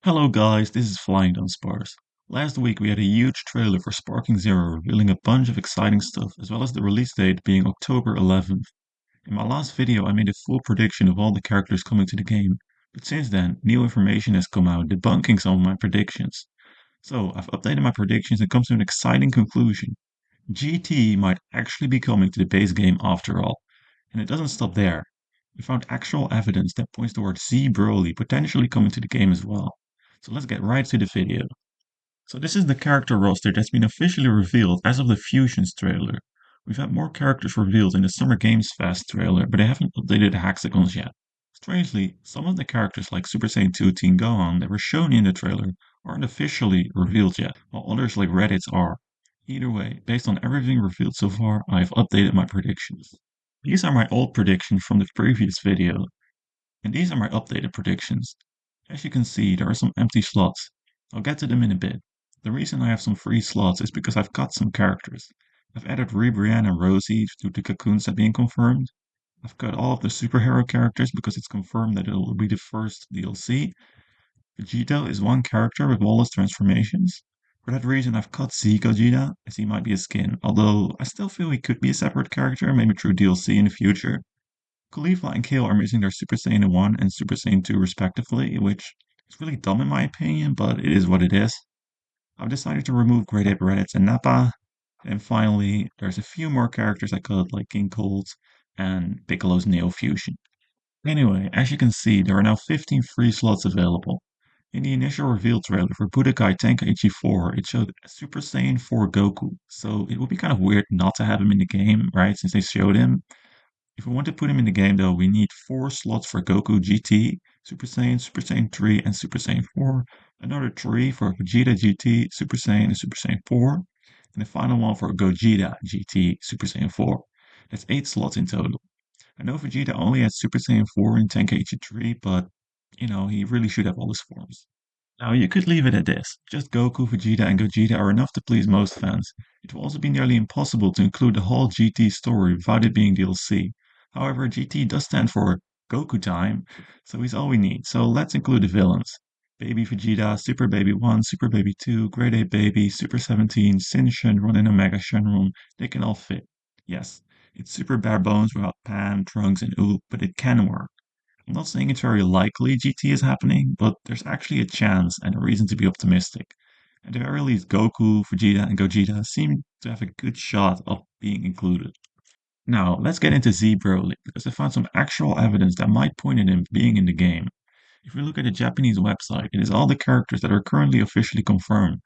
Hello guys, this is Flying Dunsparce. Last week we had a huge trailer for Sparking Zero revealing a bunch of exciting stuff, as well as the release date being October 11th. In my last video I made a full prediction of all the characters coming to the game, but since then new information has come out debunking some of my predictions. So I've updated my predictions and come to an exciting conclusion. GT might actually be coming to the base game after all, and it doesn't stop there. We found actual evidence that points towards Z Broly potentially coming to the game as well. So let's get right to the video. So this is the character roster that's been officially revealed as of the Fusions trailer. We've had more characters revealed in the Summer Games Fest trailer, but they haven't updated the hexagons yet. Strangely, some of the characters like Super Saiyan 2 Teen Gohan that were shown in the trailer aren't officially revealed yet, while others like Reddit's are. Either way, based on everything revealed so far, I have updated my predictions. These are my old predictions from the previous video, and these are my updated predictions. As you can see, there are some empty slots. I'll get to them in a bit. The reason I have some free slots is because I've cut some characters. I've added Ribrianne and Rosie to the cocoons that being confirmed. I've cut all of the superhero characters because it's confirmed that it will be the first DLC. Vegito is one character with Wallace transformations. For that reason, I've cut Z Gogeta, as he might be a skin, although I still feel he could be a separate character, maybe through DLC in the future. Khalifa and Kale are missing their Super Saiyan 1 and Super Saiyan 2 respectively, which is really dumb in my opinion, but it is what it is. I've decided to remove Great Ape Reddits and Nappa. And finally, there's a few more characters I cut, like King Cold and Piccolo's Neo Fusion. Anyway, as you can see, there are now 15 free slots available. In the initial reveal trailer for Budokai Tenkaichi 4, it showed Super Saiyan 4 Goku, so it would be kind of weird not to have him in the game, right, since they showed him. If we want to put him in the game, though, we need 4 slots for Goku GT, Super Saiyan 3, and Super Saiyan 4, another 3 for Vegeta GT, Super Saiyan, and Super Saiyan 4, and the final one for Gogeta GT, Super Saiyan 4. That's 8 slots in total. I know Vegeta only has Super Saiyan 4 in Tenkaichi 3, but, he really should have all his forms. Now, you could leave it at this. Just Goku, Vegeta, and Gogeta are enough to please most fans. It will also be nearly impossible to include the whole GT story without it being DLC. However, GT does stand for Goku Time, so he's all we need. So let's include the villains. Baby Vegeta, Super Baby 1, Super Baby 2, Grade 8 Baby, Super 17, Sin Shenron, and Omega Shenron. They can all fit. Yes, it's super bare bones without Pan, Trunks, and Oop, but it can work. I'm not saying it's very likely GT is happening, but there's actually a chance and a reason to be optimistic. At the very least, Goku, Vegeta, and Gogeta seem to have a good shot of being included. Now, let's get into Z Broly, because I found some actual evidence that might point at him being in the game. If we look at the Japanese website, it is all the characters that are currently officially confirmed.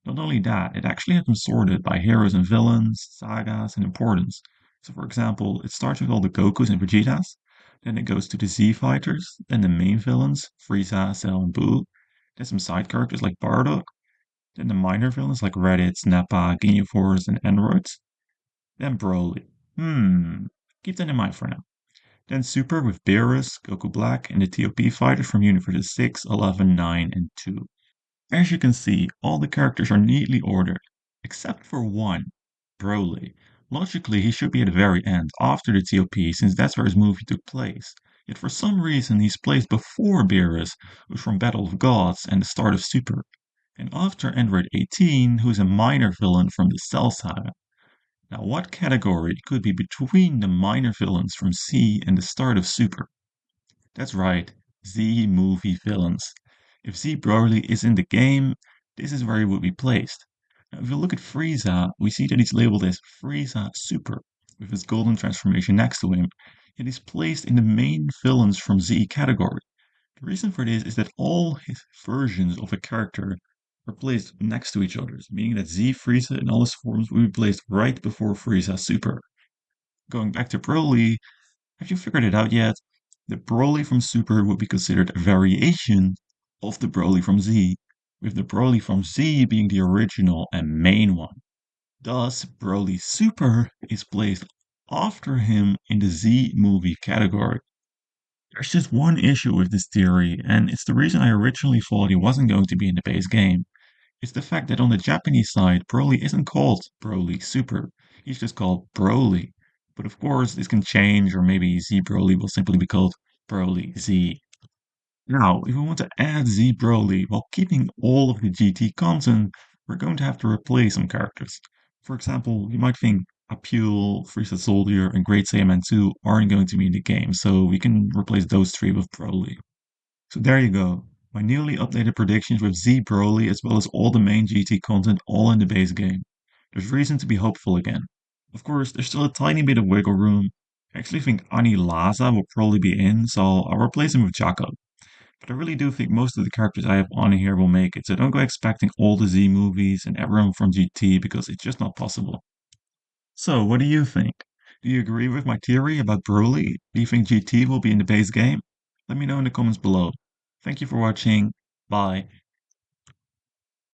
Not only that, it actually has them sorted by heroes and villains, sagas, and importance. So, for example, it starts with all the Gokus and Vegetas, then it goes to the Z fighters, then the main villains, Frieza, Cell, and Buu, then some side characters like Bardock, then the minor villains like Raditz, Nappa, Ginyu Force, and Androids, then Broly. Keep that in mind for now. Then Super with Beerus, Goku Black, and the TOP fighters from Universes 6, 11, 9, and 2. As you can see, all the characters are neatly ordered, except for one, Broly. Logically, he should be at the very end, after the TOP, since that's where his movie took place. Yet for some reason, he's placed before Beerus, who's from Battle of Gods and the start of Super, and after Android 18, who's a minor villain from the Cell Saga. Now, what category could be between the minor villains from Z and the start of Super? That's right, Z movie villains. If Z Broly is in the game, this is where he would be placed. Now, if you look at Frieza, we see that he's labeled as Frieza Super, with his golden transformation next to him, yet he's placed in the main villains from Z category. The reason for this is that all his versions of a character are placed next to each other, meaning that Z Frieza in all his forms will be placed right before Frieza Super. Going back to Broly, have you figured it out yet? The Broly from Super would be considered a variation of the Broly from Z, with the Broly from Z being the original and main one. Thus, Broly Super is placed after him in the Z movie category. There's just one issue with this theory, and it's the reason I originally thought he wasn't going to be in the base game. It's the fact that on the Japanese side, Broly isn't called Broly Super. He's just called Broly. But of course, this can change, or maybe Z Broly will simply be called Broly Z. Now, if we want to add Z Broly while keeping all of the GT content, we're going to have to replace some characters. For example, you might think Apule, Frieza Soldier, and Great Saiyaman 2 aren't going to be in the game, so we can replace those three with Broly. So there you go. My newly updated predictions with Z Broly as well as all the main GT content all in the base game. There's reason to be hopeful again. Of course, there's still a tiny bit of wiggle room. I actually think Ani Laza will probably be in, so I'll replace him with Jacob. But I really do think most of the characters I have on here will make it, so don't go expecting all the Z movies and everyone from GT because it's just not possible. So, what do you think? Do you agree with my theory about Broly? Do you think GT will be in the base game? Let me know in the comments below. Thank you for watching. Bye.